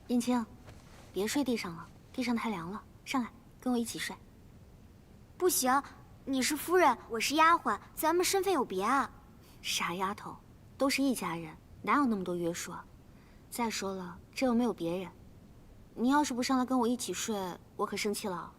燕青，别睡地上了，地上太凉了，上来跟我一起睡。不行，你是夫人，我是丫鬟，咱们身份有别啊。傻丫头，都是一家人，哪有那么多约束啊？再说了，这又没有别人，你要是不上来跟我一起睡，我可生气了。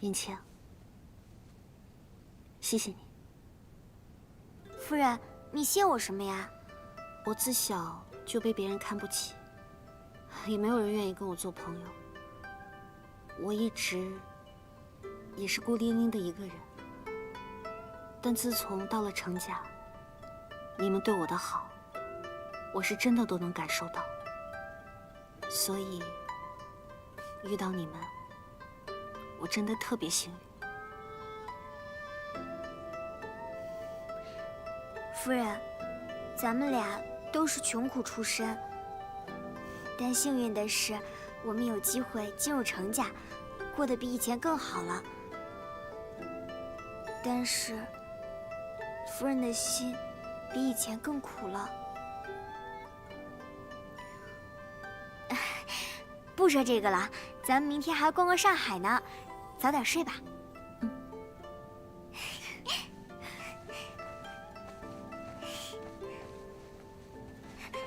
燕青，谢谢你。夫人，你谢我什么呀？我自小就被别人看不起，也没有人愿意跟我做朋友。我一直也是孤零零的一个人。但自从到了程家，你们对我的好，我是真的都能感受到。所以遇到你们，我真的特别幸运。夫人，咱们俩都是穷苦出身，但幸运的是，我们有机会进入程家，过得比以前更好了。但是，夫人的心比以前更苦了。不说这个了，咱们明天还要逛逛上海呢，早点睡吧。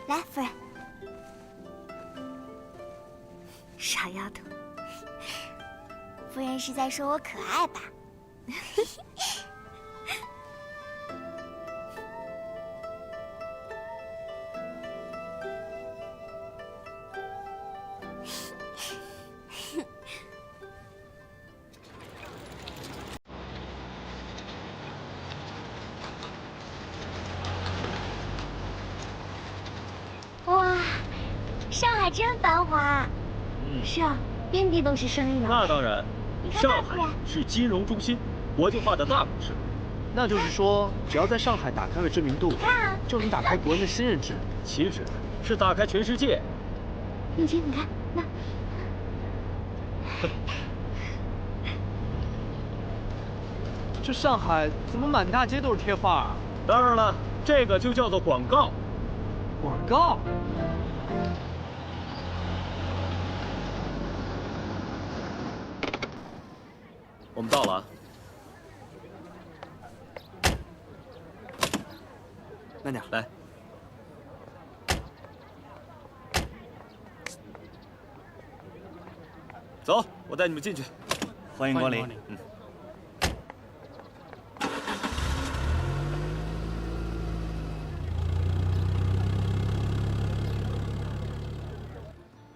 来，夫人。傻丫头，夫人是在说我可爱吧？哇，上海真繁华。是啊，遍地都是生意啊。那当然，上海是金融中心，国际化的大都市。那就是说，只要在上海打开了知名度，就能打开国人的新认知。其实是打开全世界。燕青，你看那。这上海怎么满大街都是贴画啊？当然了，这个就叫做广告。广告。我们到了啊。慢点，来。走，我带你们进去。欢迎光临。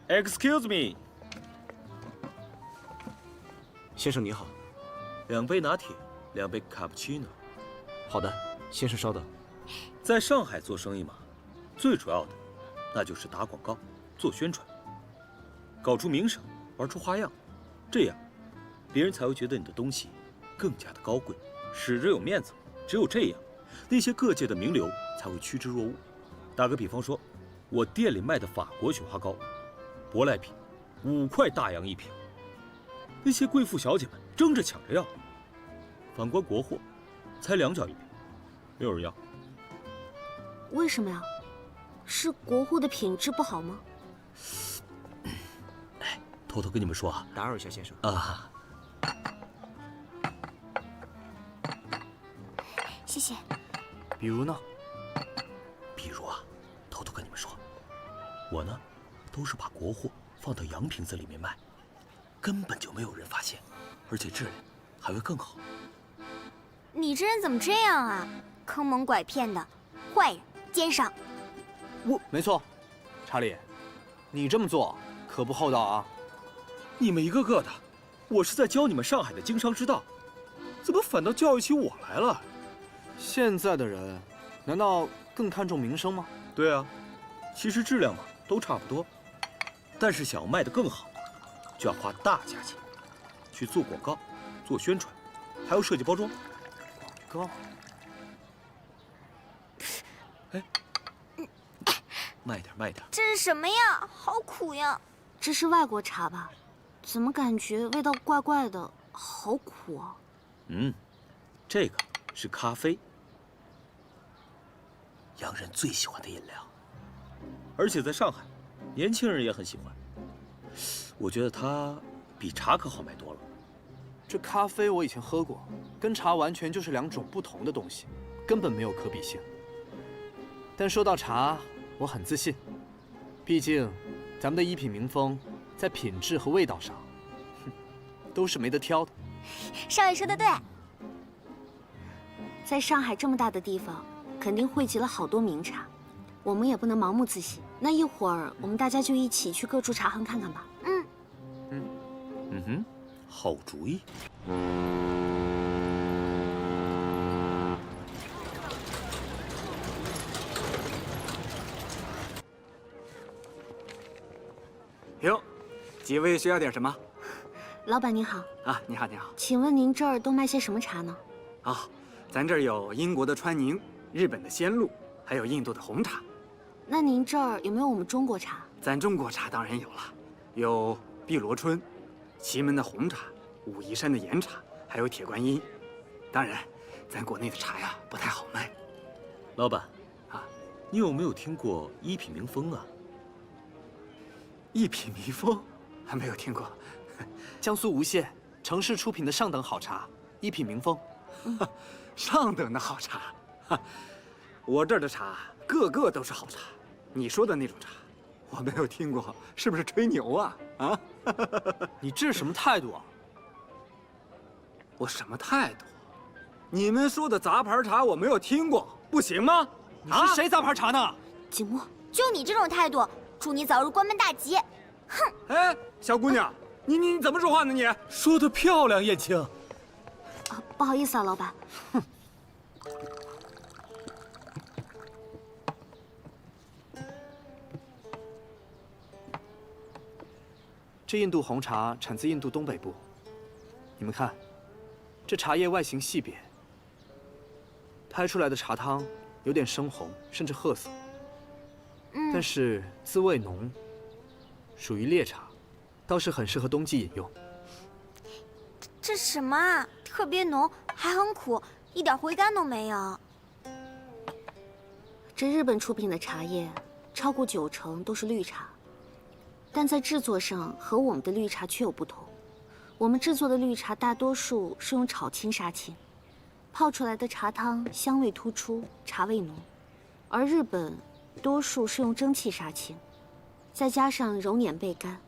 Excuse me， 先生你好。2杯拿铁，2杯卡布奇诺。好的，先生稍等。在上海做生意嘛，最主要的那就是打广告、做宣传，搞出名声，玩出花样，这样别人才会觉得你的东西更加的高贵，使着有面子。只有这样，那些各界的名流才会趋之若鹜。打个比方说，我店里卖的法国雪花膏，舶来品，5块大洋1瓶，那些贵妇小姐们争着抢着要。反观国货，才2角1瓶，没有人要。为什么呀？是国货的品质不好吗？哎，偷偷跟你们说啊，打扰一下，先生。啊，谢谢。比如呢？比如啊，偷偷跟你们说，我呢，都是把国货放到洋瓶子里面卖，根本就没有人发现，而且质量还会更好。你这人怎么这样啊？坑蒙拐骗的，坏人，奸商。没错，查理，你这么做可不厚道啊！你们一个个的，我是在教你们上海的经商之道，怎么反倒教育起我来了？现在的人，难道更看重名声吗？对啊，其实质量嘛都差不多，但是想要卖得更好，就要花大价钱去做广告、做宣传，还有设计包装。糕。慢点，慢点。这是什么呀？好苦呀！这是外国茶吧？怎么感觉味道怪怪的，好苦啊！这个是咖啡，洋人最喜欢的饮料，而且在上海，年轻人也很喜欢。我觉得它比茶可好卖多了。这咖啡我以前喝过，跟茶完全就是2种不同的东西，根本没有可比性。但说到茶，我很自信，毕竟咱们的一品名风在品质和味道上，都是没得挑的。少爷说的对，在上海这么大的地方，肯定汇集了好多名茶，我们也不能盲目自信。那一会儿我们大家就一起去各处茶行看看吧。好主意。哟，几位需要点什么？老板您好，啊，你好，你好。请问您这儿都卖些什么茶呢？啊，咱这儿有英国的川宁、日本的仙露，还有印度的红茶。那您这儿有没有我们中国茶？咱中国茶当然有了，有碧螺春、祁门的红茶、武夷山的岩茶，还有铁观音。当然，咱国内的茶呀不太好卖。老板，啊，你有没有听过一品名风啊？一品名风，还没有听过。江苏吴县城市出品的上等好茶，一品名风。上等的好茶，我这儿的茶个个都是好茶。你说的那种茶，我没有听过，是不是吹牛啊？啊？你这是什么态度啊？我什么态度？你们说的杂牌茶我没有听过，不行吗？你是谁杂牌茶呢？景墨，就你这种态度，祝你早日关门大吉！哼！哎，小姑娘，你怎么说话呢你？说得漂亮，燕青。不好意思啊，老板。这印度红茶产自印度东北部。你们看，这茶叶外形细扁，拍出来的茶汤有点深红，甚至褐色。但是滋味浓，属于烈茶，倒是很适合冬季饮用。这什么啊？特别浓，还很苦，一点回甘都没有。这日本出品的茶叶，超过90%都是绿茶，但在制作上和我们的绿茶却有不同。我们制作的绿茶大多数是用炒青杀青，泡出来的茶汤香味突出，茶味浓；而日本多数是用蒸汽杀青，再加上揉捻焙干，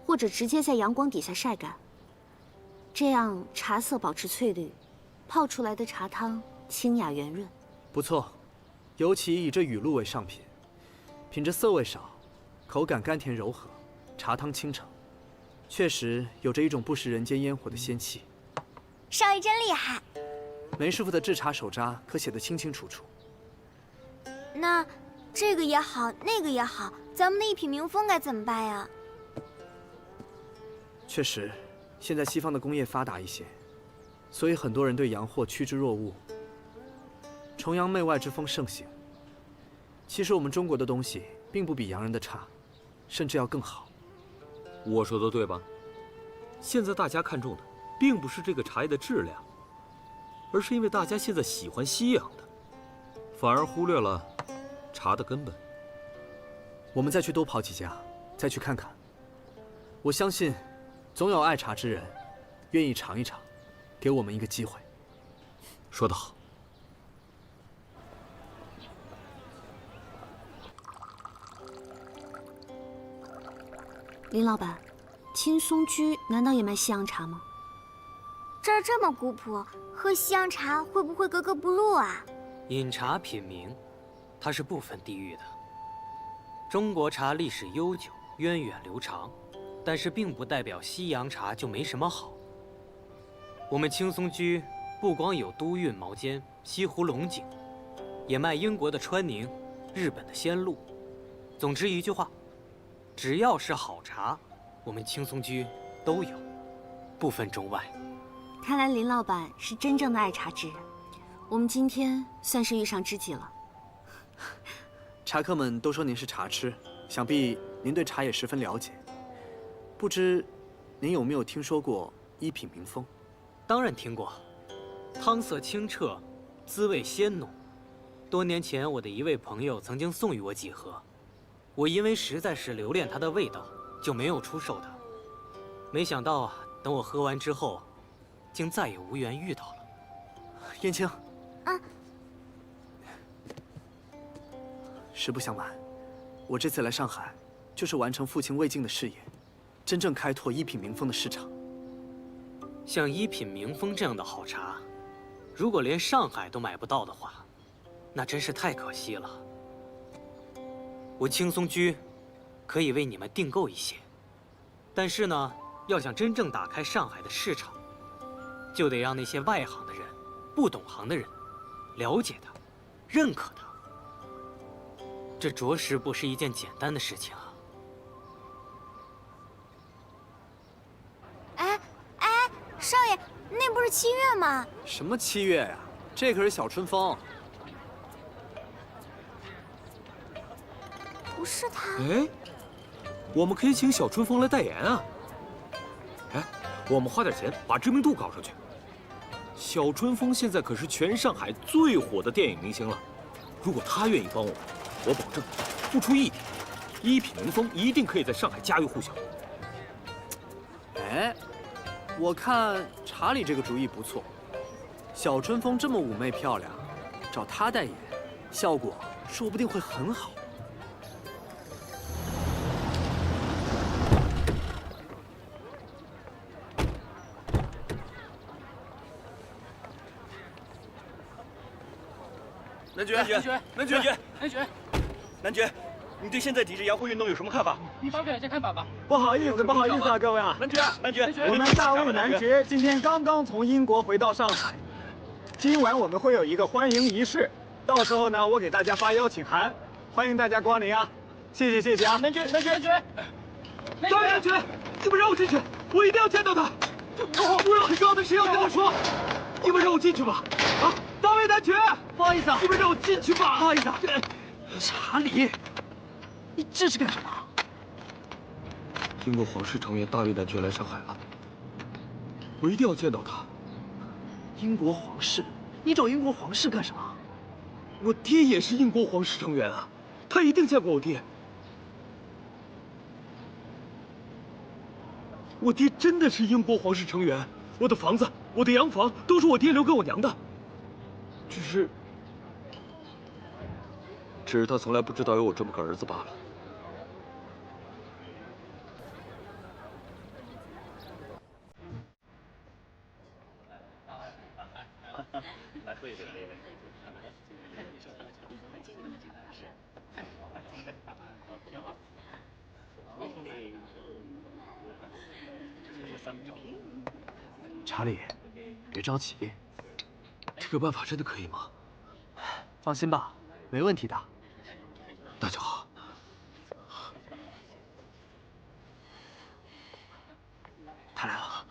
或者直接在阳光底下晒干，这样茶色保持翠绿，泡出来的茶汤清雅圆润。不错，尤其以这雨露为上品，品着涩味少，口感甘甜柔和，茶汤清澄，确实有着一种不食人间烟火的仙气。少爷真厉害！梅师傅的制茶手札可写得清清楚楚。那这个也好，那个也好，咱们的一品名风该怎么办呀？确实，现在西方的工业发达一些，所以很多人对洋货趋之若鹜，崇洋媚外之风盛行。其实我们中国的东西并不比洋人的差，甚至要更好。我说的对吧？现在大家看重的，并不是这个茶叶的质量，而是因为大家现在喜欢西洋的，反而忽略了茶的根本。我们再去多跑几家，再去看看。我相信，总有爱茶之人，愿意尝一尝，给我们一个机会。说得好。林老板，青松居难道也卖西洋茶吗？这儿这么古朴，喝西洋茶会不会格格不入啊？饮茶品茗，它是不分地域的。中国茶历史悠久，源远流长，但是并不代表西洋茶就没什么好。我们青松居不光有都韵毛尖、西湖龙井，也卖英国的川宁、日本的仙露。总之一句话，只要是好茶，我们青松居都有，不分中外。看来林老板是真正的爱茶之人。我们今天算是遇上知己了。茶客们都说您是茶痴，想必您对茶也十分了解。不知您有没有听说过一品名风？当然听过，汤色清澈，滋味鲜浓。多年前，我的一位朋友曾经送予我几盒，我因为实在是留恋它的味道，就没有出售它。没想到啊，等我喝完之后，竟再也无缘遇到了。燕青，实不相瞒，我这次来上海，就是完成父亲未尽的事业，真正开拓一品名风的市场。像一品名风这样的好茶，如果连上海都买不到的话，那真是太可惜了。我青松居可以为你们订购一些，但是呢，要想真正打开上海的市场，就得让那些外行的人、不懂行的人了解它、认可它。这着实不是一件简单的事情啊！少爷，那不是七月吗？什么7月呀？这可是小春风。不是他。哎，我们可以请小春风来代言啊！哎，我们花点钱把知名度搞上去。小春风现在可是全上海最火的电影明星了，如果他愿意帮我保证，付出1点，一品名风一定可以在上海家喻户晓。哎，我看查理这个主意不错。小春风这么妩媚漂亮，找她代言，效果说不定会很好。南爵，你对现在抵制洋货运动有什么看法？你发表一下看法吧。不好意思啊，各位啊，南爵，我们大卫男爵今天刚刚从英国回到上海，今晚我们会有一个欢迎仪式，到时候呢，我给大家发邀请函，欢迎大家光临啊！谢谢啊！南爵，大卫男爵，你们让我进去，我一定要见到他。我有很重要的事要跟他说，你们让我进去吧。啊，大卫男爵，不好意思啊，你们让我进去吧。不好意思啊，查理。你这是干什么？英国皇室成员大卫男爵来上海了，我一定要见到他。英国皇室？你找英国皇室干什么？我爹也是英国皇室成员啊，他一定见过我爹。我爹真的是英国皇室成员，我的房子、我的洋房都是我爹留给我娘的，只是他从来不知道有我这么个儿子罢了。查理，别着急，这个办法真的可以吗？放心吧，没问题的。那就好。他来了。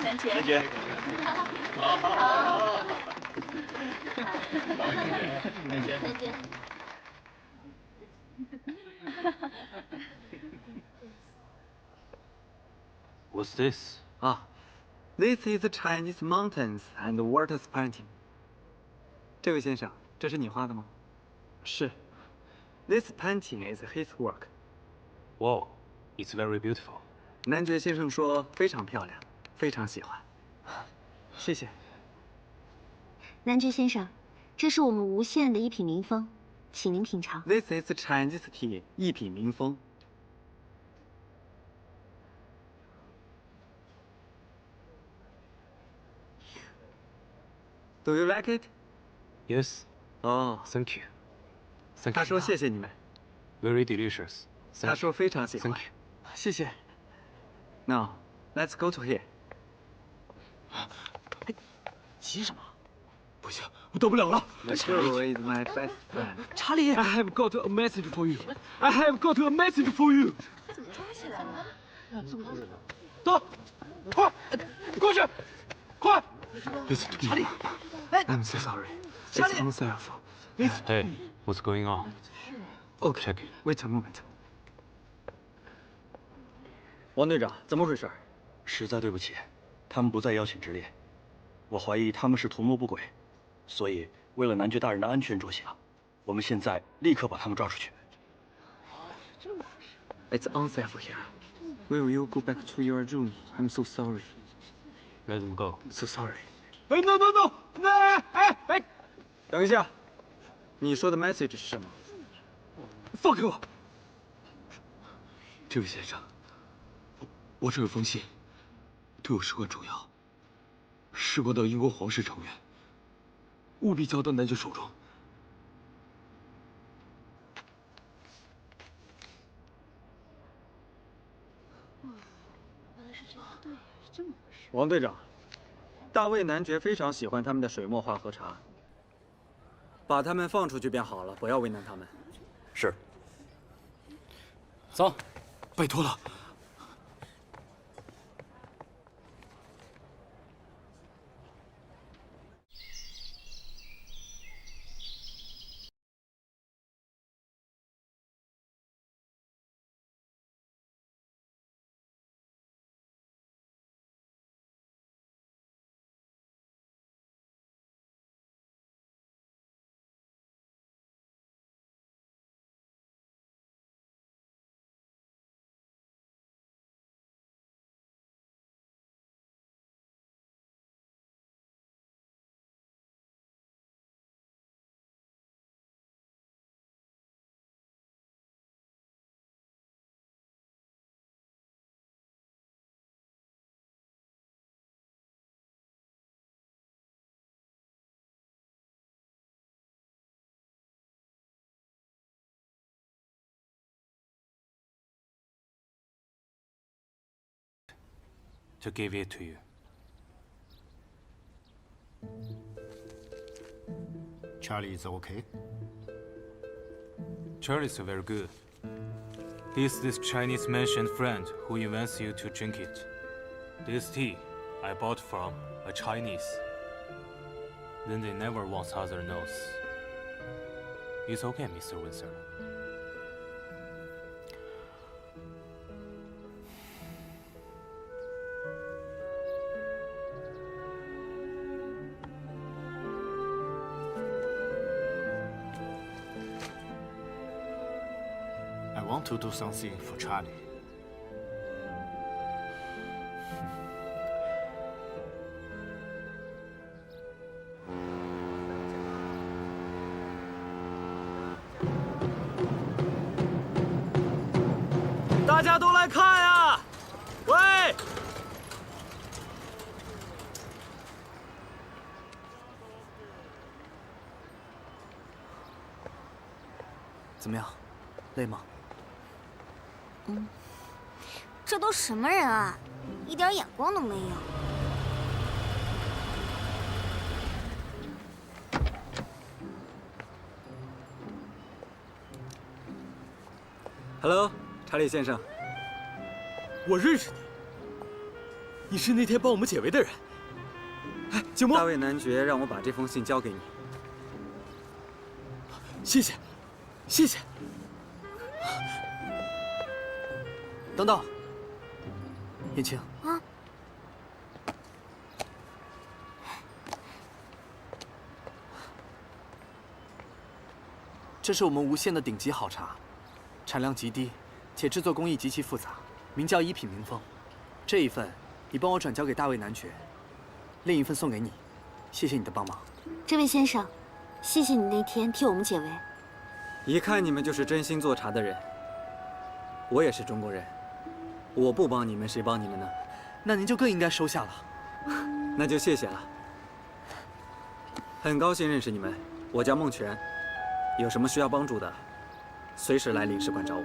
南爵，南爵。What's this? This is Chinese mountains and waters painting. 这位先生，这是你画的吗？是。This painting is his work. Wow, it's very beautiful. 男爵先生说非常漂亮，非常喜欢。谢谢。男爵先生，这是我们无限的一品名风，请您品尝。This is Chinese tea， 一品名风。Do you like it? Yes. 哦， Thank you. 他说谢谢你们。 Very delicious. 他说非常喜欢。 Thank you. 谢谢。 Now, let's go to here. 急什么？不行，我等不了了。 The girl is my best friend. 查理 I have got a message for you. I have got a message for you. 走，快，过去，快！ 查理，I'm so sorry. It's unfair. Hey, what's going on? Okay, wait a moment. 王队长，怎么回事？实在对不起，他们不在邀请之列，我怀疑他们是图谋不轨，所以为了男爵大人的安全着想，我们现在立刻把他们抓出去。It's unsafe here. Will you go back to your room? I'm so sorry. Let them go. So sorry. 哎，no no no，哎，等一下，你说的 message 是什么？放开我！这位先生，我这有封信，对我事关重要，事关到英国皇室成员，务必交到男爵手中。王队长，大卫男爵非常喜欢他们的水墨画和茶，把他们放出去便好了，不要为难他们。是。走，拜托了。 To give it to you. Charlie is okay? Charlie's very good. He's this Chinese merchant friend who invites you to drink it. This tea I bought from a Chinese. Then they never want other knows. It's okay, Mr. Windsor. I want to do something for Charlie. “大家都来看呀！喂，怎么样？累吗？” 这都什么人啊，一点眼光都没有。Hello， 查理先生，我认识你，你是那天帮我们解围的人。哎，景墨，大卫男爵让我把这封信交给你。谢谢，谢谢。 等等，燕青。啊！这是我们无县的顶级好茶，产量极低，且制作工艺极其复杂，名叫一品名风。这一份你帮我转交给大卫男爵，另一份送给你，谢谢你的帮忙。这位先生，谢谢你那天替我们解围。一看你们就是真心做茶的人。我也是中国人。 我不帮你们，谁帮你们呢？那您就更应该收下了。那就谢谢了。很高兴认识你们，我叫孟泉，有什么需要帮助的，随时来领事馆找我。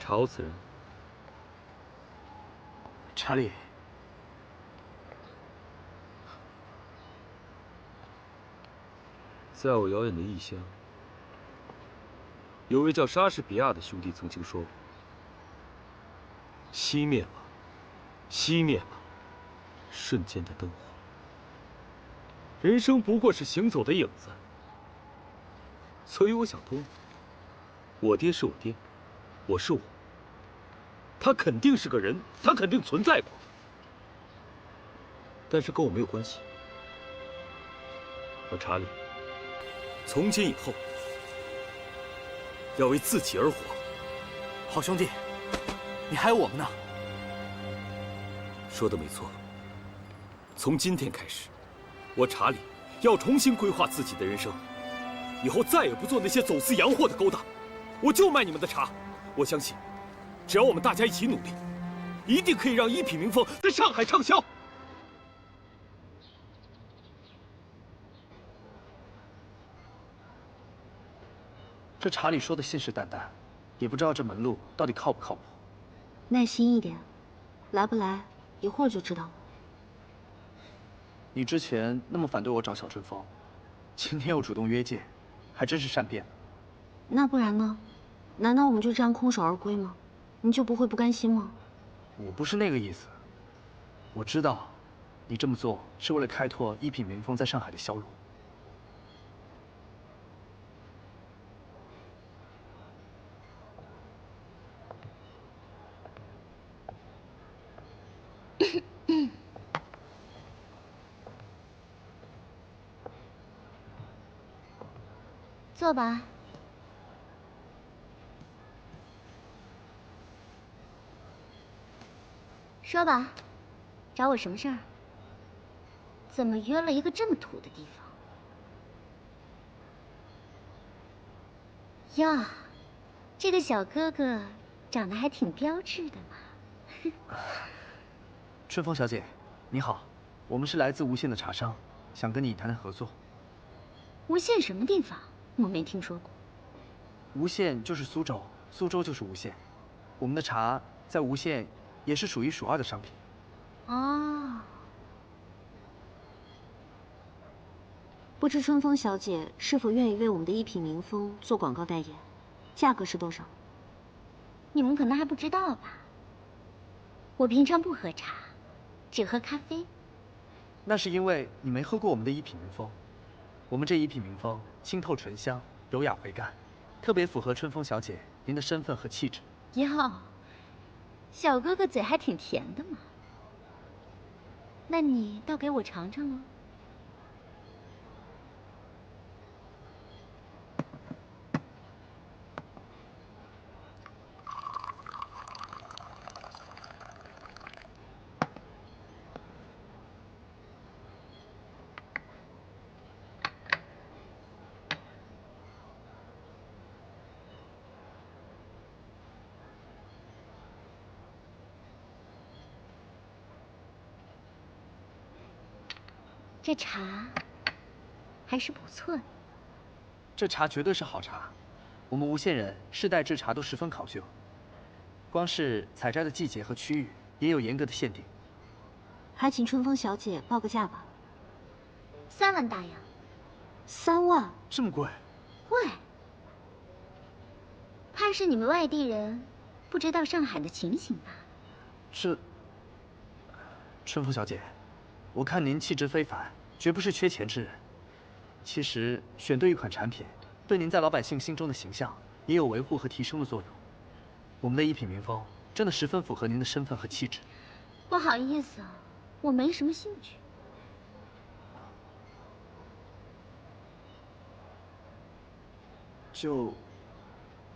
吵死人！查理，在我遥远的异乡，有位叫莎士比亚的兄弟曾经说过：“熄灭吧，熄灭吧，瞬间的灯火。人生不过是行走的影子。”所以我想通了，我爹是我爹，我是我。他肯定是个人，他肯定存在过，但是跟我没有关系。我查理，从今以后要为自己而活。好兄弟，你还有我们呢。说的没错。从今天开始，我查理要重新规划自己的人生，以后再也不做那些走私洋货的勾当，我就卖你们的茶。我相信，只要我们大家一起努力，一定可以让一品名风在上海畅销。这查理说的信誓旦旦，也不知道这门路到底靠不靠谱。耐心一点，来不来一会儿就知道了。你之前那么反对我找小春风，今天又主动约见，还真是善变。那不然呢？难道我们就这样空手而归吗？你就不会不甘心吗？我不是那个意思。我知道，你这么做是为了开拓一品名风在上海的销路。坐吧。说吧，找我什么事儿？怎么约了一个这么土的地方？哟，这个小哥哥长得还挺标致的嘛。春风小姐，你好，我们是来自无县的茶商，想跟你谈谈合作。无县什么地方？我没听说过。无县就是苏州，苏州就是无县。我们的茶在无县也是数一数二的商品。哦，不知春风小姐是否愿意为我们的一品名风做广告代言？价格是多少？你们可能还不知道吧？我平常不喝茶，只喝咖啡。那是因为你没喝过我们的一品名风。我们这一品名风清透醇香，柔雅回甘，特别符合春风小姐您的身份和气质。哟，小哥哥嘴还挺甜的嘛。那你倒给我尝尝喽。这茶还是不错的。这茶绝对是好茶，我们无县人世代制茶都十分考究，光是采摘的季节和区域也有严格的限定。还请春风小姐报个价吧。3万大洋。3万？这么贵？贵。怕是你们外地人不知道上海的情形吧？这，春风小姐，我看您气质非凡，绝不是缺钱之人。其实选对一款产品，对您在老百姓心中的形象也有维护和提升的作用。我们的一品名风真的十分符合您的身份和气质。不好意思啊，我没什么兴趣。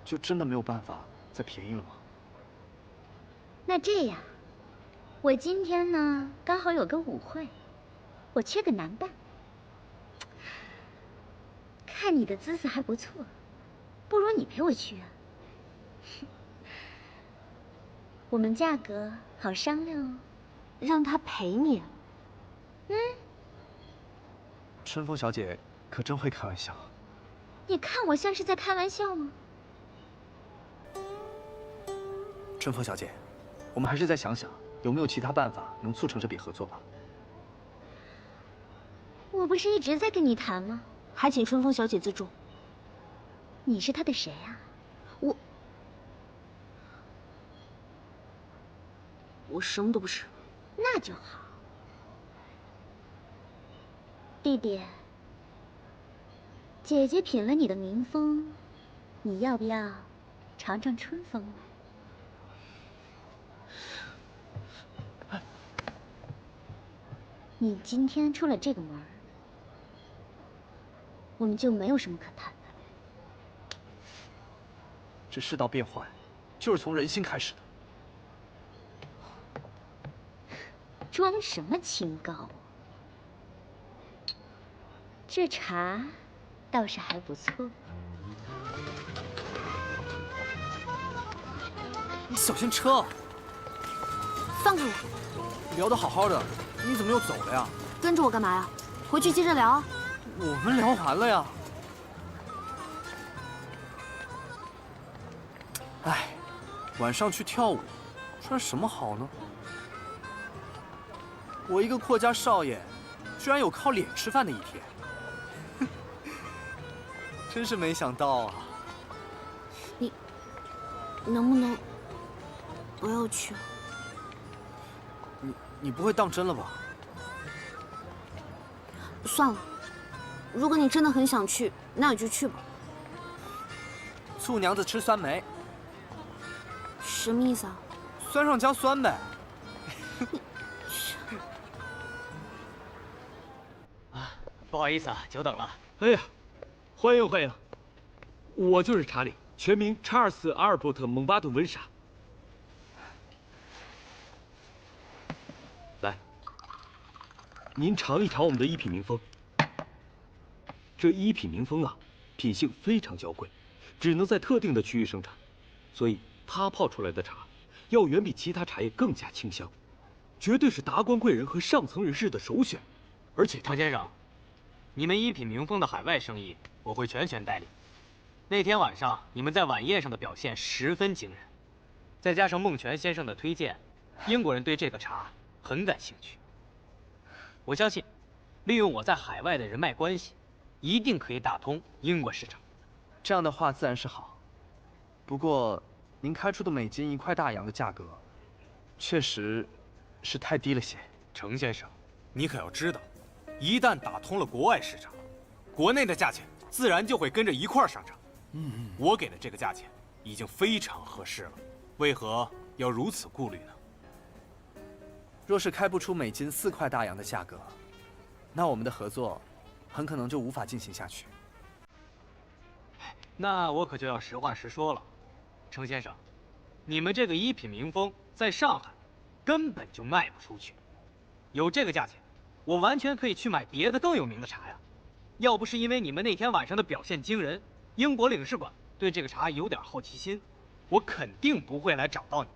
就真的没有办法再便宜了吗？那这样，我今天呢刚好有个舞会，我缺个男伴。看你的姿色还不错，不如你陪我去啊。我们价格好商量哦。让他陪你？嗯。春风小姐可真会开玩笑。你看我像是在开玩笑吗？春风小姐，我们还是再想想有没有其他办法能促成这笔合作吧。我不是一直在跟你谈吗？还请春风小姐自重。你是他的谁啊？我什么都不是。那就好。弟弟，姐姐品了你的民风，你要不要尝尝春风呢？你今天出了这个门，我们就没有什么可谈的。这世道变坏，就是从人心开始的。装什么清高啊？这茶倒是还不错。你小心车！放开我！聊得好好的，你怎么又走了呀？跟着我干嘛呀？回去接着聊啊。我们聊完了呀。哎，晚上去跳舞，穿什么好呢？我一个阔家少爷，居然有靠脸吃饭的一天，真是没想到啊！你能不能不要去？你不会当真了吧？算了，如果你真的很想去，那你就去吧。醋娘子吃酸梅，什么意思啊？酸上加酸呗。不好意思啊，久等了。哎呀，欢迎欢迎，我就是查理，全名查尔斯·阿尔伯特·蒙巴顿温莎。来，您尝一尝我们的一品名风。这一品名风啊，品性非常娇贵，只能在特定的区域生产，所以它泡出来的茶要远比其他茶叶更加清香，绝对是达官贵人和上层人士的首选。而且程先生，你们一品名风的海外生意，我会全权代理。那天晚上你们在晚宴上的表现十分惊人，再加上孟泉先生的推荐，英国人对这个茶很感兴趣。我相信，利用我在海外的人脉关系，一定可以打通英国市场。这样的话自然是好，不过您开出的每斤1块大洋的价格，确实是太低了些。程先生，你可要知道，一旦打通了国外市场，国内的价钱自然就会跟着一块儿上涨。我给的这个价钱已经非常合适了，为何要如此顾虑呢？若是开不出每斤4块大洋的价格，那我们的合作很可能就无法进行下去。那我可就要实话实说了，程先生，你们这个一品名风在上海根本就卖不出去，有这个价钱，我完全可以去买别的更有名的茶呀。要不是因为你们那天晚上的表现惊人，英国领事馆对这个茶有点好奇心，我肯定不会来找到你。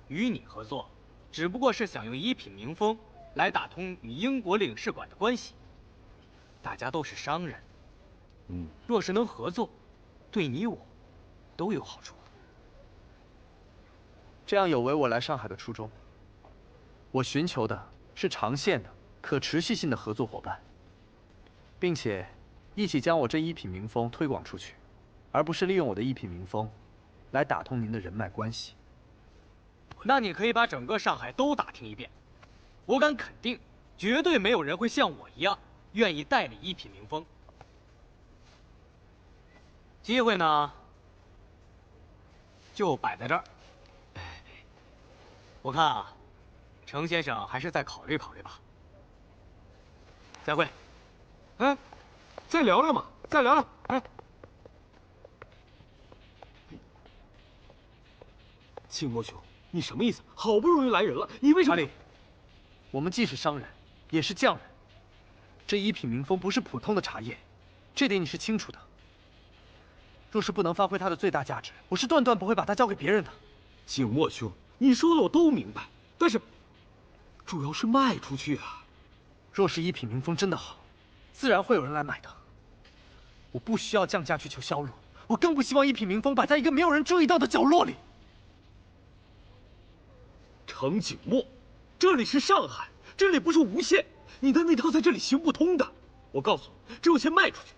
与你合作，只不过是想用一品名风来打通与英国领事馆的关系。大家都是商人，若是能合作，对你我都有好处。这样有违我来上海的初衷。我寻求的是长线的、可持续性的合作伙伴，并且一起将我这一品名风推广出去，而不是利用我的一品名风来打通您的人脉关系。那你可以把整个上海都打听一遍，我敢肯定，绝对没有人会像我一样愿意代理一品名风。机会呢，就摆在这儿。我看啊，程先生还是再考虑考虑吧。再会。哎，再聊聊嘛，再聊聊。哎，清墨兄，你什么意思？好不容易来人了，你为什么？查理，我们既是商人，也是匠人。这一品名风不是普通的茶叶，这点你是清楚的。若是不能发挥它的最大价值，我是断断不会把它交给别人的。清墨兄，你说的我都明白，但是主要是卖出去啊。若是一品名风真的好，自然会有人来买的。我不需要降价去求销路，我更不希望一品名风摆在一个没有人注意到的角落里。程景墨，这里是上海，这里不是无限，你的那套在这里行不通的。我告诉你，只有先卖出去，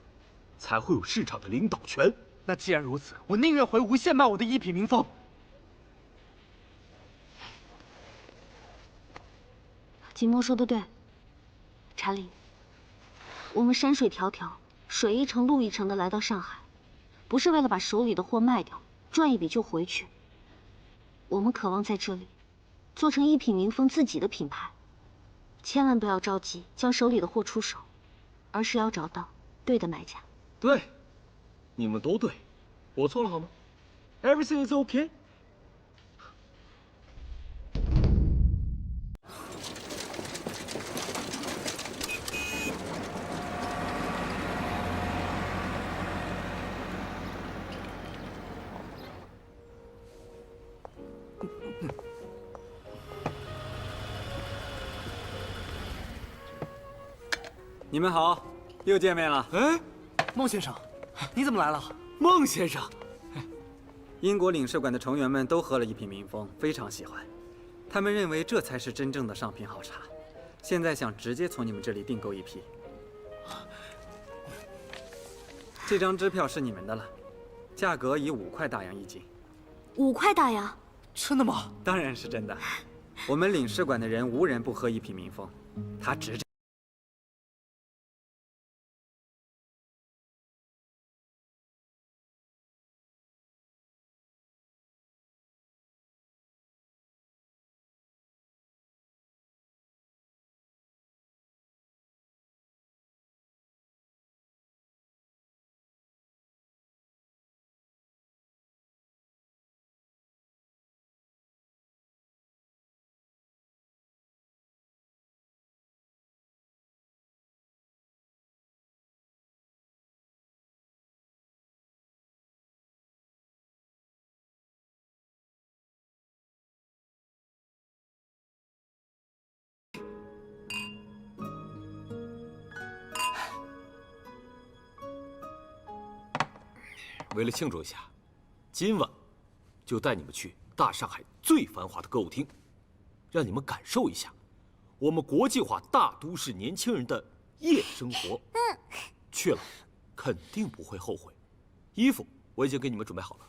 才会有市场的领导权。那既然如此，我宁愿回无限卖我的一品民风。景墨说的对，查理，我们山水迢迢，水一程路一程的来到上海，不是为了把手里的货卖掉，赚一笔就回去。我们渴望在这里做成一品民风自己的品牌，千万不要着急将手里的货出手，而是要找到对的买家。对，你们都对，我错了好吗 ？Everything is okay。你们好，又见面了。哎，孟先生，你怎么来了？孟先生，英国领事馆的成员们都喝了一品民风，非常喜欢。他们认为这才是真正的上品好茶，现在想直接从你们这里订购一批。这张支票是你们的了，价格以5块大洋一斤。5块大洋？真的吗？当然是真的。我们领事馆的人无人不喝一品民风，它值这。为了庆祝一下，今晚就带你们去大上海最繁华的歌舞厅，让你们感受一下我们国际化大都市年轻人的夜生活。去了肯定不会后悔。衣服我已经给你们准备好了。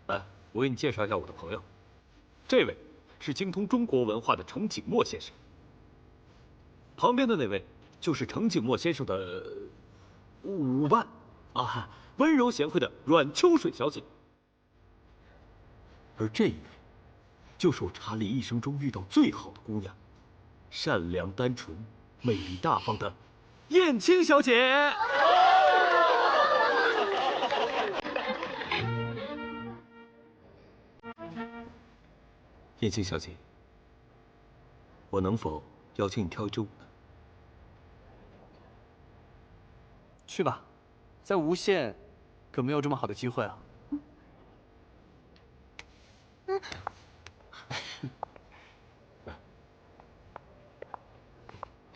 来，我给你介绍一下我的朋友，这位是精通中国文化的程景墨先生，旁边的那位就是程景墨先生的舞伴啊，温柔贤惠的阮秋水小姐。而这一位，就是我查理一生中遇到最好的姑娘，善良单纯、美丽大方的燕青小姐。燕青小姐，我能否邀请你跳一支舞呢？去吧，在无限可没有这么好的机会啊。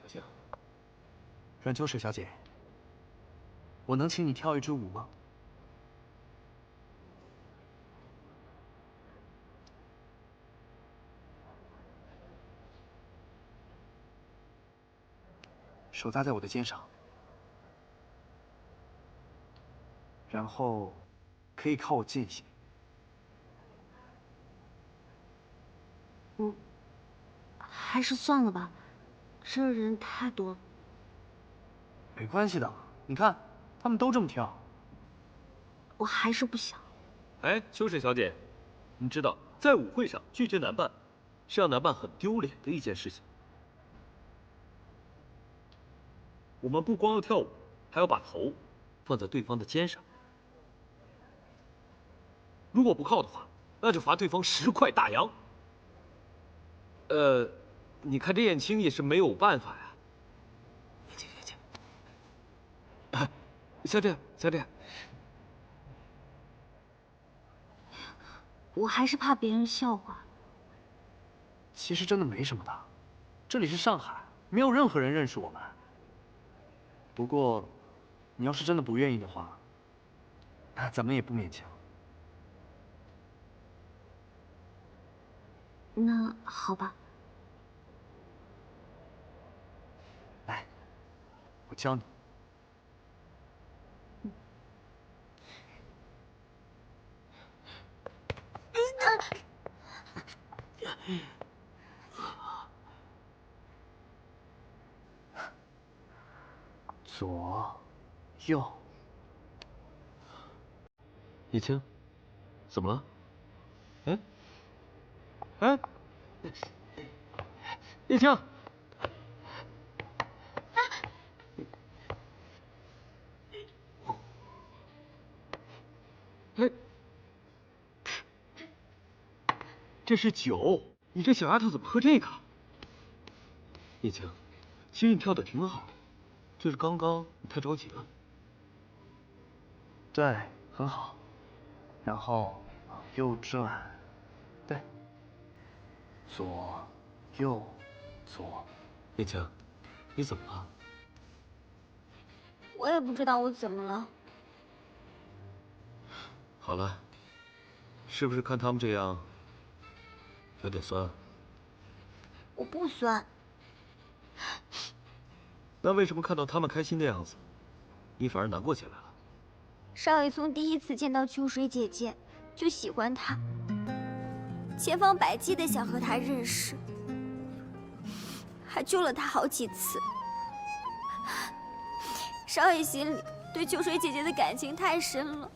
小心啊！阮秋水小姐，我能请你跳一支舞吗？手搭在我的肩上，然后可以靠我近些。还是算了吧，这儿人太多了。没关系的，你看他们都这么跳。我还是不想。哎，秋水小姐，你知道在舞会上拒绝男伴，是让男伴很丢脸的一件事情。我们不光要跳舞，还要把头放在对方的肩上。如果不靠的话，那就罚对方10块大洋。你看这燕青也是没有办法呀。请。像这样。我还是怕别人笑话。其实真的没什么的，这里是上海，没有任何人认识我们。不过，你要是真的不愿意的话，那咱们也不勉强。那好吧。来，我教你。左，右。叶青，怎么了？哎，叶青，哎，这是酒，你这小丫头怎么喝这个？叶青，其实你跳的挺好，就是刚刚你太着急了。对，很好。然后往右转，对。左，右，左。叶青，你怎么了？我也不知道我怎么了。好了，是不是看他们这样有点酸？我不酸。那为什么看到他们开心的样子，你反而难过起来了？少爷从第一次见到秋水姐姐就喜欢她，千方百计的想和她认识，还救了她好几次。少爷心里对秋水姐姐的感情太深了，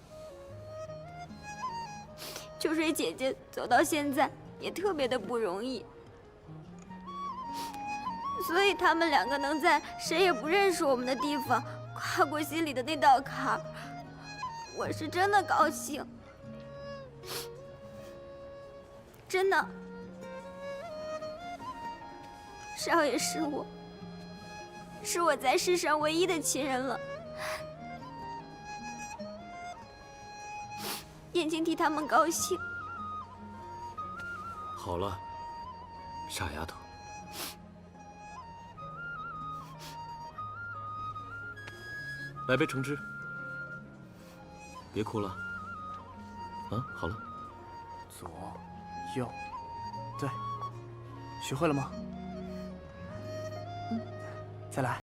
秋水姐姐走到现在也特别的不容易，所以他们两个能在谁也不认识我们的地方跨过心里的那道坎儿，我是真的高兴，真的。少爷是我在世上唯一的亲人了。燕青替他们高兴。好了，傻丫头，来杯橙汁。别哭了。啊，好了。左，右，对，学会了吗？再来。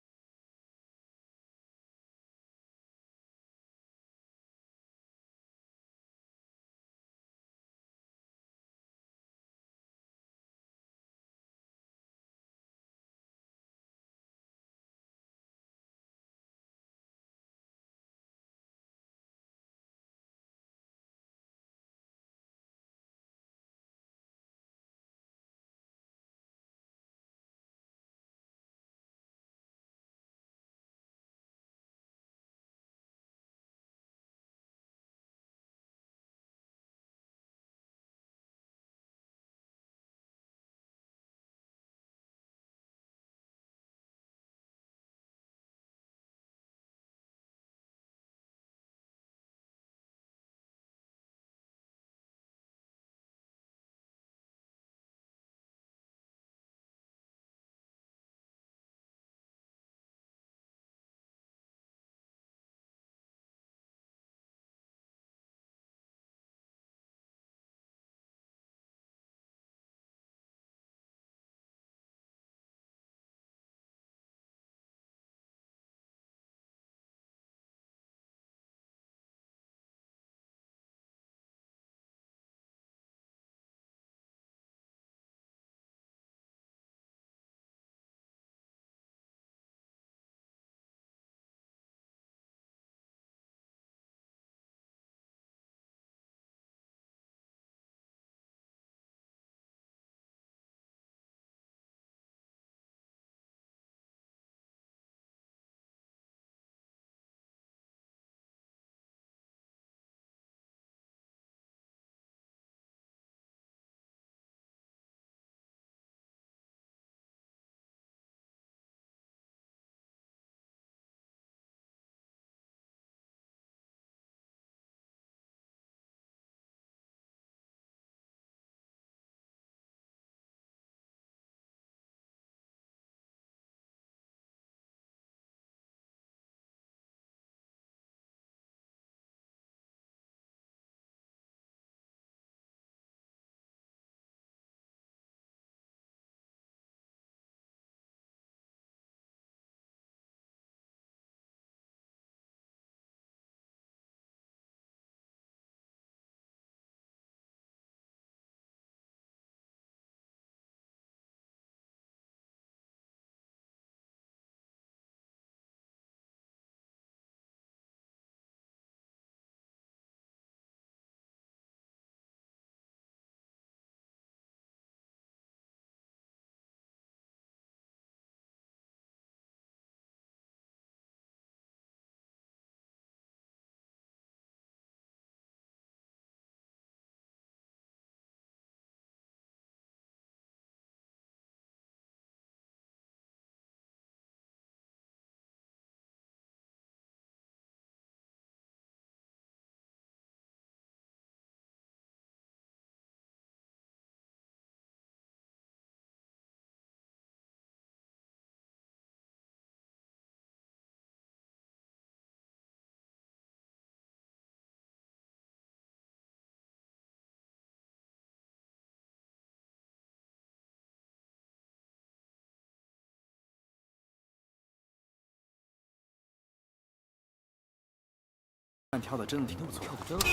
跳的真的挺不错，跳的真好。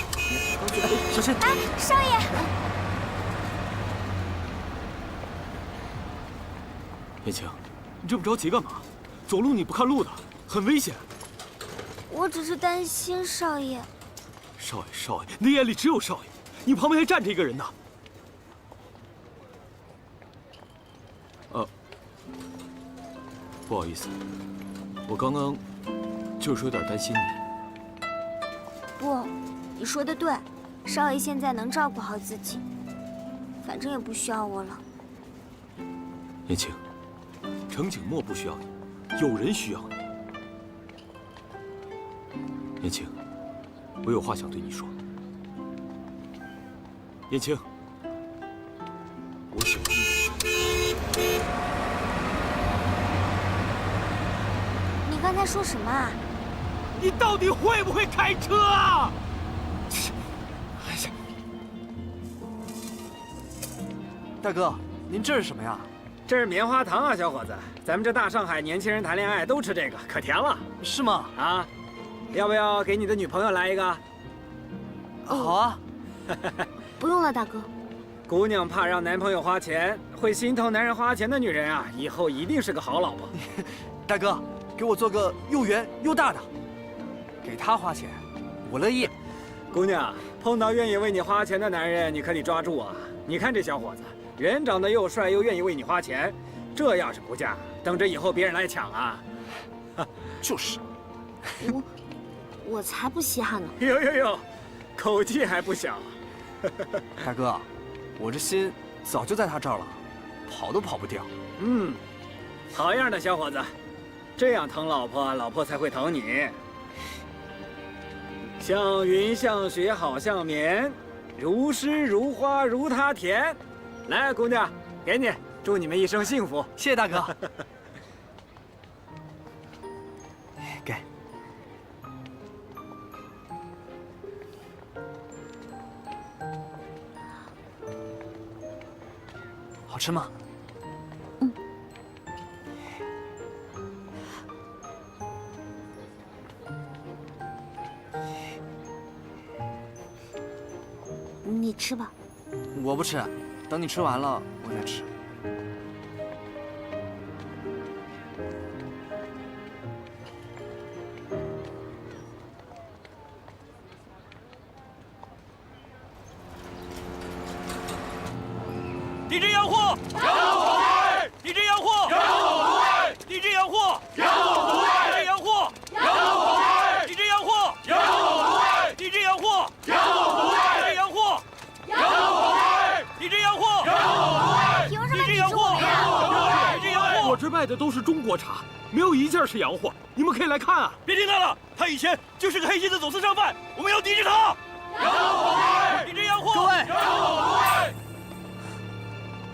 小心！哎，少爷！燕青，你这么着急干嘛？走路你不看路的，很危险。我只是担心少爷。少爷，你的眼里只有少爷，你旁边还站着一个人呢。不好意思，我刚刚就是有点担心你。不，你说的对，少爷现在能照顾好自己，反正也不需要我了。燕青，程景墨不需要你，有人需要你。燕青，我有话想对你说。燕青，我喜欢你。你刚才说什么啊？你到底会不会开车啊？哎呀，大哥，您这是什么呀？这是棉花糖啊，小伙子。咱们这大上海年轻人谈恋爱都吃这个，可甜了。是吗？啊，要不要给你的女朋友来一个？好啊。不用了，大哥。姑娘怕让男朋友花钱，会心疼男人花钱的女人啊，以后一定是个好老婆。大哥，给我做个又圆又大的。给他花钱，我乐意。姑娘，碰到愿意为你花钱的男人，你可得抓住啊！你看这小伙子，人长得又帅又愿意为你花钱，这要是不嫁，等着以后别人来抢啊！就是。我才不稀罕呢！哟，口气还不小。大哥，我这心早就在他这儿了，跑都跑不掉。好样的，小伙子，这样疼老婆，老婆才会疼你。像云像雪好像绵，如诗如花如他甜。来，姑娘，给你，祝你们一生幸福。谢谢大哥。给。好吃吗？你吃吧。我不吃，等你吃完了我再吃。抵制洋货！洋货不会！抵制洋货！洋货不会！抵制洋货！洋货不会！抵制洋货！洋货不会！抵制洋货！洋货不会！抵制洋货！洋货不会！抵制洋货！洋货不会！抵制洋货！洋货不会！凭什么抵制我们呀？抵制洋货！我这卖的都是中国茶，没有一件是洋货，你们可以来看啊！别听他的，他以前就是个黑心的走私商贩，我们要抵制他！洋货不会！抵制洋货！各位，洋货不会！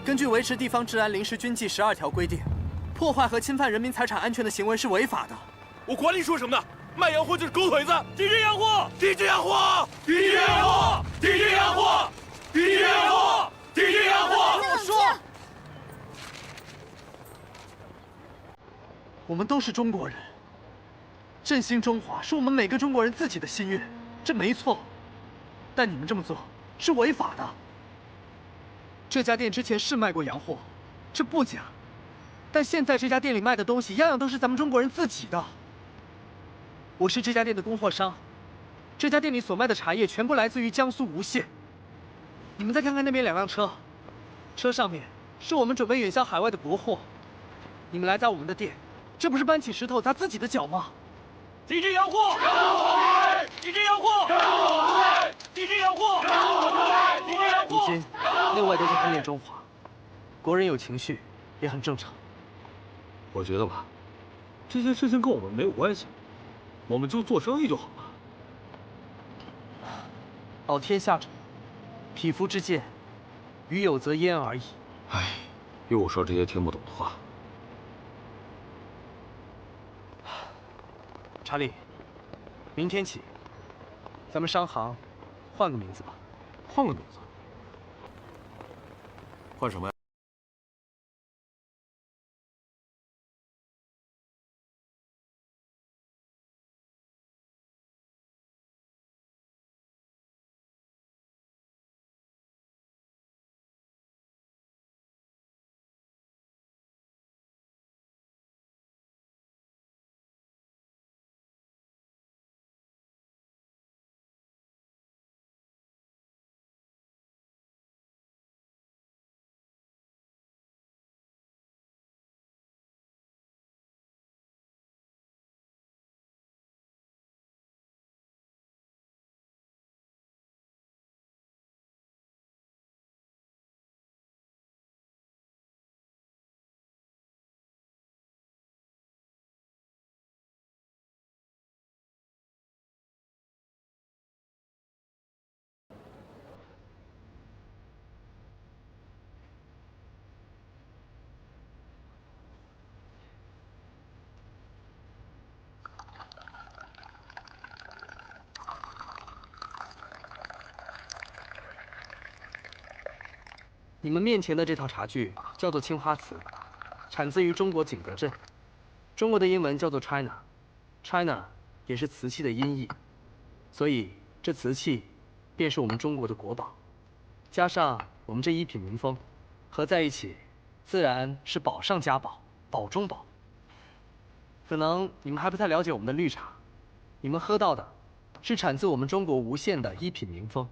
根据维持地方治安临时军纪12条规定，破坏和侵犯人民财产安全的行为是违法的。我管你说什么呢？卖洋货就是狗腿子！抵制洋货！抵制洋货！抵制洋货！抵制洋货！抵制洋货！抵制洋货！冷静！我们都是中国人，振兴中华是我们每个中国人自己的心愿，这没错。但你们这么做是违法的。这家店之前是卖过洋货，这不假。但现在这家店里卖的东西，样样都是咱们中国人自己的。我是这家店的供货商，这家店里所卖的茶叶全部来自于江苏无锡。你们再看看那边2辆车，车上面是我们准备远销海外的国货。你们来在我们的店，这不是搬起石头砸自己的脚吗？抵制洋货！洋货不会！抵制洋货！洋货不会！抵制洋货！洋货不会！抵制洋货！如今内外都在分裂中华，国人有情绪也很正常。我觉得吧，这些事情跟我们没有关系，我们就做生意就好了。老天下者，匹夫之见，于有则焉而已。唉，又说这些听不懂的话。查理，明天起，咱们商行换个名字吧。换个名字？换什么呀？你们面前的这套茶具叫做青花瓷，产自于中国景德镇。中国的英文叫做 China，China 也是瓷器的音译，所以这瓷器便是我们中国的国宝。加上我们这一品民风，合在一起，自然是宝上加宝，宝中宝。可能你们还不太了解我们的绿茶，你们喝到的是产自我们中国无锡的一品民风，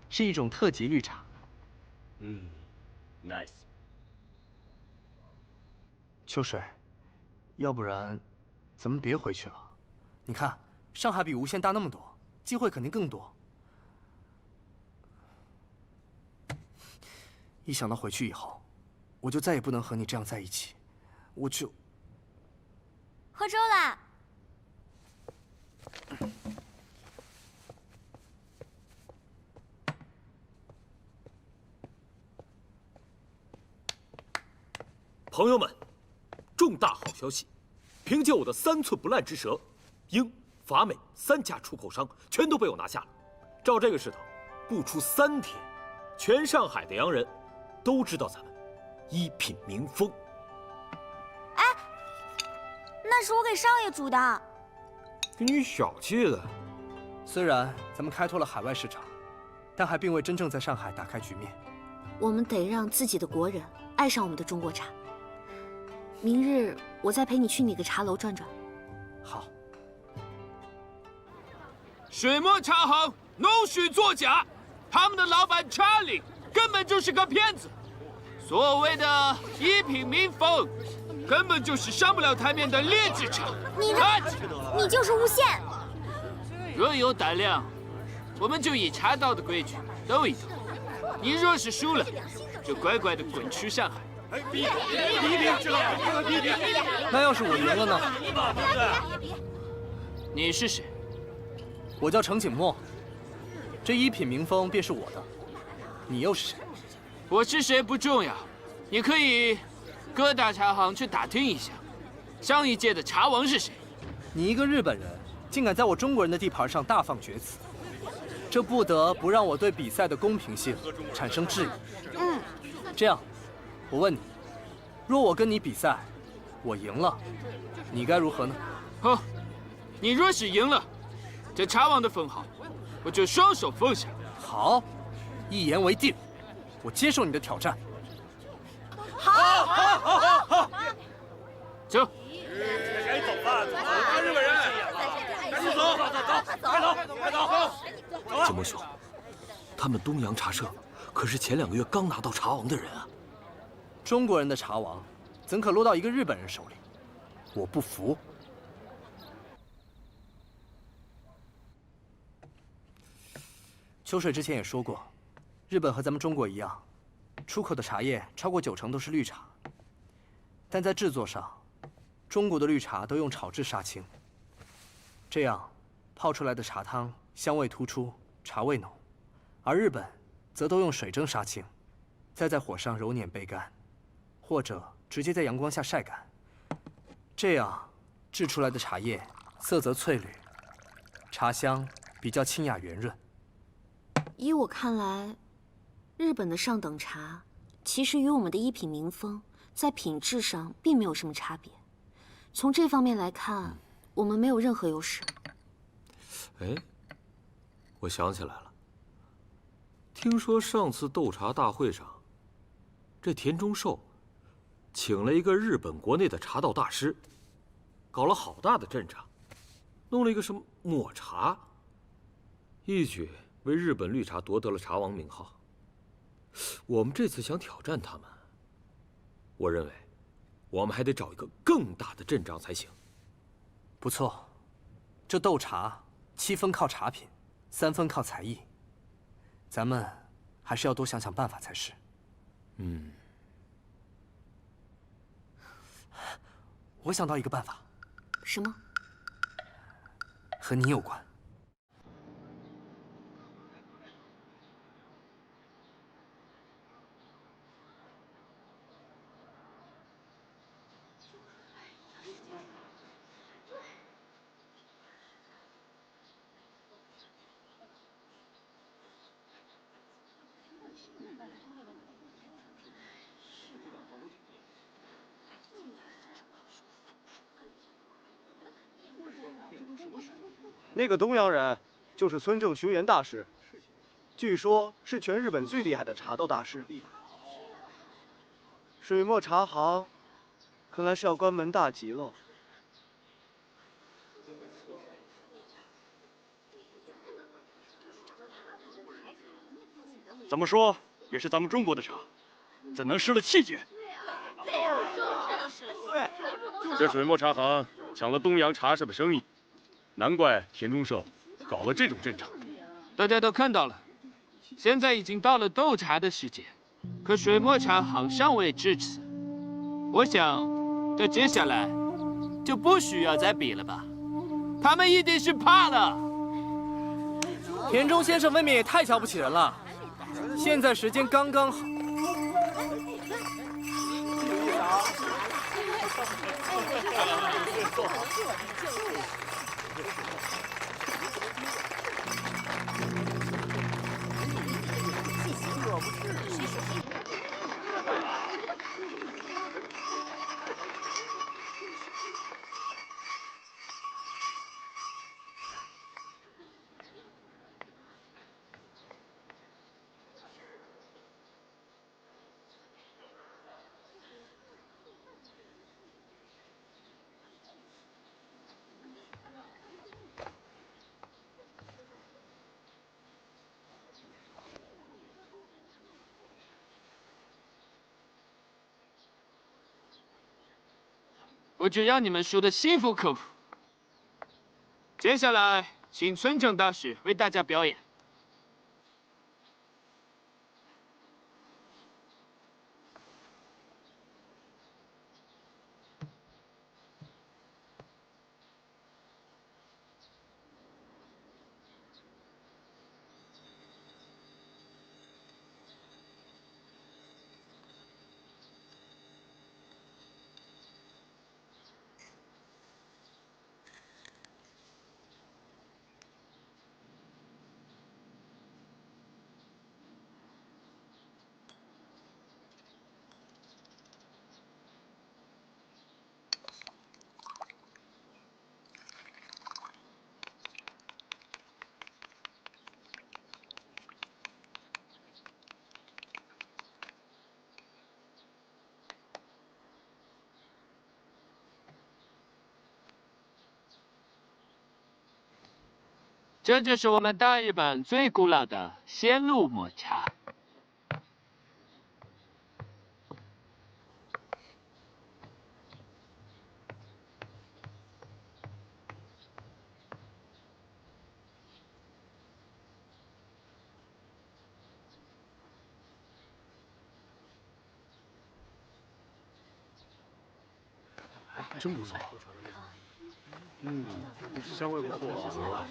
是一种特级绿茶。nice。秋水，要不然咱们别回去了。你看，上海比无锡大那么多，机会肯定更多。一想到回去以后，我就再也不能和你这样在一起，我就……喝粥啦！朋友们，重大好消息！凭借我的3寸不烂之舌，英、法、美3家出口商全都被我拿下了。照这个势头，不出3天，全上海的洋人都知道咱们一品民风。哎，那是我给少爷煮的。给你小气了。虽然咱们开拓了海外市场，但还并未真正在上海打开局面。我们得让自己的国人爱上我们的中国茶。明日我再陪你去哪个茶楼转转。好。水墨茶行弄虚作假，他们的老板查理根本就是个骗子。所谓的一品民风，根本就是上不了台面的劣质茶。你就是诬陷。若有胆量，我们就以茶道的规矩斗一斗。你若是输了，就乖乖的滚去上海。那要是我赢了呢？你是谁？我叫程景墨，这一品民风便是我的。你又是谁？我是谁不重要，你可以各大茶行去打听一下，上一届的茶王是谁。你一个日本人，竟敢在我中国人的地盘上大放厥词，这不得不让我对比赛的公平性产生质疑。这样，我问你，若我跟你比赛，我赢了，你该如何呢？好，你若是赢了，这茶王的封号，我就双手奉下。好，一言为定，我接受你的挑战。好，走。赶紧走吧，日本人，赶紧走，快走！景墨兄，他们东洋茶社可是前2个月刚拿到茶王的人啊。中国人的茶王，怎可落到一个日本人手里？我不服。秋水之前也说过，日本和咱们中国一样，出口的茶叶超过90%都是绿茶，但在制作上，中国的绿茶都用炒制杀青，这样泡出来的茶汤香味突出，茶味浓，而日本则都用水蒸杀青，再在火上揉捻焙干，或者直接在阳光下晒干，这样制出来的茶叶色泽翠绿，茶香比较清雅圆润。依我看来，日本的上等茶其实与我们的一品民风在品质上并没有什么差别。从这方面来看，我们没有任何优势。哎，我想起来了，听说上次斗茶大会上，这田中寿请了一个日本国内的茶道大师，搞了好大的阵仗，弄了一个什么抹茶，一举为日本绿茶夺得了茶王名号。我们这次想挑战他们，我认为我们还得找一个更大的阵仗才行。不错，这斗茶7分靠茶品，3分靠才艺，咱们还是要多想想办法才是。我想到一个办法。什么？和你有关。那个东洋人就是村正雄彦大师，据说是全日本最厉害的茶道大师。水墨茶行，看来是要关门大吉喽。怎么说也是咱们中国的茶，怎能失了气节？这水墨茶行抢了东洋茶社的生意，难怪田中社搞了这种阵仗。大家都看到了，现在已经到了斗茶的时间，可水墨茶行尚未至此。我想，这接下来就不需要再比了吧？他们一定是怕了。田中先生未免也太瞧不起人了。现在时间刚刚好。我只要你们说的心服口服。接下来，请村正大师为大家表演。这就是我们大日本最古老的仙露抹茶。真不错。香味不错。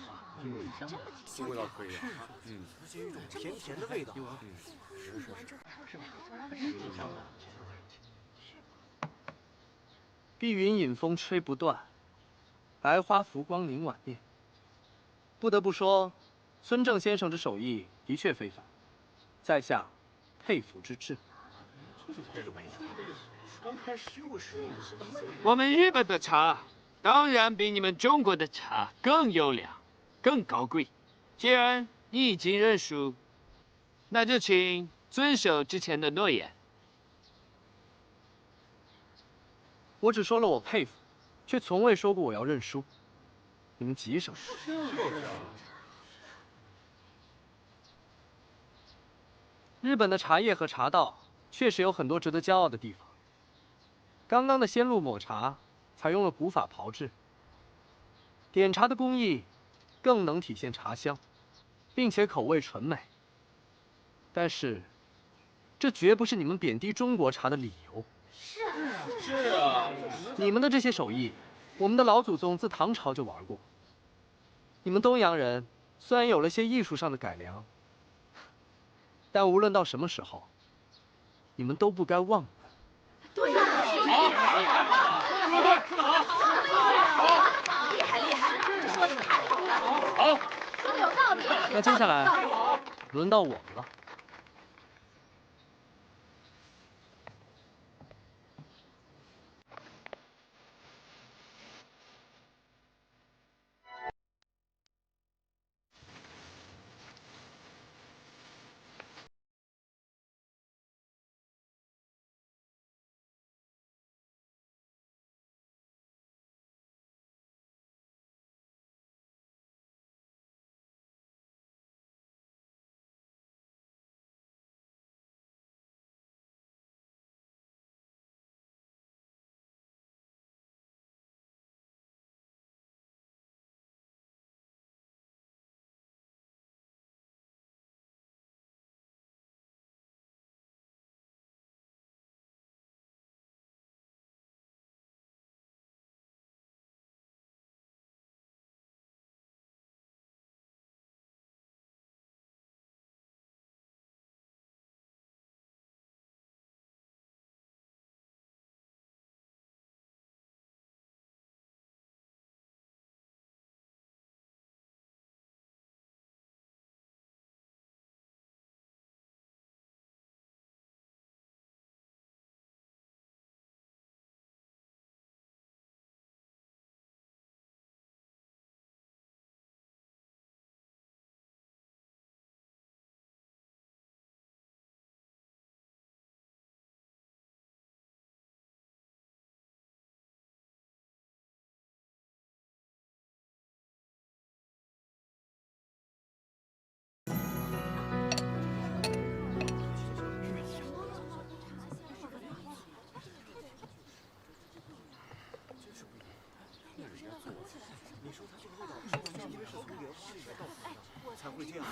这味道可以。而且有一种甜甜的味道。碧云引风吹不断，白花浮光凝晚念。不得不说，孙正先生之手艺的确非凡，在下佩服之至。我们日本的茶当然比你们中国的茶更优良、更高贵。既然你已经认输，那就请遵守之前的诺言。我只说了我佩服，却从未说过我要认输。你们急什么？日本的茶叶和茶道确实有很多值得骄傲的地方。刚刚的仙露抹茶采用了古法炮制，点茶的工艺更能体现茶香，并且口味纯美。但是，这绝不是你们贬低中国茶的理由。是啊，你们的这些手艺，我们的老祖宗自唐朝就玩过。你们东洋人虽然有了些艺术上的改良，但无论到什么时候，你们都不该忘了。对呀，好，说得对，说得好，厉害厉害，这说的太好了，好，说的有道理。那接下来轮到我们了。是从原话里面倒回的，才会这样。